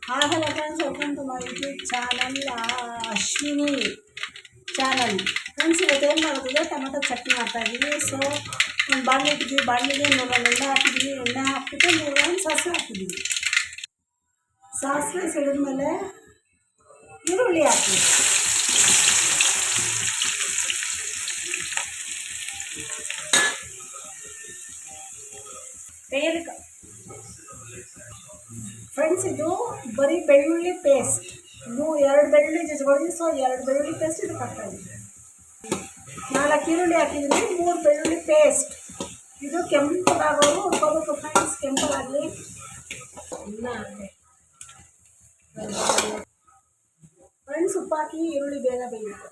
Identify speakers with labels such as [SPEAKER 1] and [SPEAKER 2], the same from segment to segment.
[SPEAKER 1] Hi hello friends, welcome to my YouTube channel Ashwini channel. Friends, ಇವತ್ತು ಏನು ಮಾಡೋದಿದೆ, tomato chutney ಮಾಡ್ತಾಯಿದ್ದೀವಿ. ಸೊ ಒಂದು ಬಾಣಲೆ ಇಟ್ಟಿದ್ದೀವಿ, ಬಾಣಲೆಗೆ ಎಣ್ಣೆ ಹಾಕಿದ್ದೀವಿ. ಎಣ್ಣೆ ಹಾಕ್ಬಿಟ್ಟು 3 ಗ್ರಾಮ್ ಸಾಸಿವೆ ಹಾಕಿದ್ದೀವಿ. ಸಾಸಿವೆ ಸಿಡಿದ್ಮೇಲೆ ಈರುಳ್ಳಿ ಹಾಕ್ತೀವಿ. ಫ್ರೆಂಡ್ಸ್, ಇದು ಬರೀ ಬೆಳ್ಳುಳ್ಳಿ ಪೇಸ್ಟ್. 2 ಬೆಳ್ಳುಳ್ಳಿ ಜಜ್ಕೊಳ್ಳಿ. ಸೊ 2 ಬೆಳ್ಳುಳ್ಳಿ ಪೇಸ್ಟ್ ಇದಕ್ಕೆ ಹಾಕ್ತಾಯಿದ್ದೀವಿ. 4 ಈರುಳ್ಳಿ ಹಾಕಿದ್ದೀನಿ, 3 ಬೆಳ್ಳುಳ್ಳಿ ಪೇಸ್ಟ್. ಇದು ಕೆಂಪಗಾಗೋರು ಹುಡ್ಕೋಬೇಕು ಫ್ರೆಂಡ್ಸ್, ಕೆಂಪಗಾಗಲಿ. ಫ್ರೆಂಡ್ಸ್, ಉಪ್ಪು ಹಾಕಿ ಈರುಳ್ಳಿ ಬೇಗ ಬೇಯುತ್ತೆ.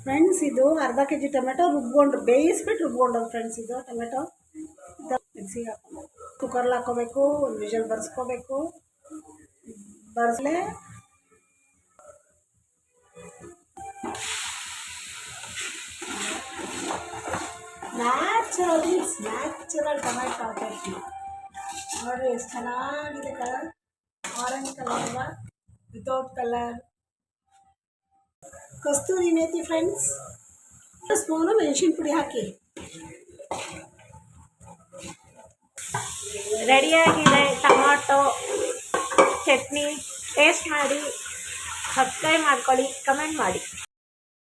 [SPEAKER 1] ಫ್ರೆಂಡ್ಸ್, ಇದು ಅರ್ಧ kg ಟೊಮೆಟೊ ಬೇಯಿಸ್ಬಿಟ್ಟು ರುಬ್ಕೊಂಡೋದು. ಫ್ರೆಂಡ್ಸ್, ಇದು ಟೊಮೆಟೊ ಮಿಕ್ಸಿಗೆ ಹಾಕೊಂಡು ಕುಕ್ಕರ್ಲ್ಲಿ ಹಾಕ್ಕೋಬೇಕು. ಒಂದು ವಿಷಲ್ ಬರ್ಸ್ಕೋಬೇಕು. ಬರ್ಸ್ಲೆ ನ್ಯಾಚುರಲ್ ಟೊಮೆಟೊ ಚಟ್ನಿ ನೋಡಿರಿ, ಎಷ್ಟು ಚೆನ್ನಾಗಿದೆ ಕಲರ್. ಆರೆಂಜ್ ಕಲರ್ ಅಲ್ಲ, ವಿತೌಟ್ ಕಲರ್. ಕಸ್ತೂರಿ ಮೇಥಿ ಫ್ರೆಂಡ್ಸ್, 1 ಸ್ಪೂನು ಮೆಣಸಿನ ಪುಡಿ ಹಾಕಿ.
[SPEAKER 2] ರೆಡಿಯಾಗಿದೆ ಟೊಮಾಟೊ ಚಟ್ನಿ. ಟೇಸ್ಟ್ ಮಾಡಿ, ಸಬ್ಸ್ಕ್ರೈಬ್ ಮಾಡ್ಕೊಳ್ಳಿ, ಕಮೆಂಟ್ ಮಾಡಿ.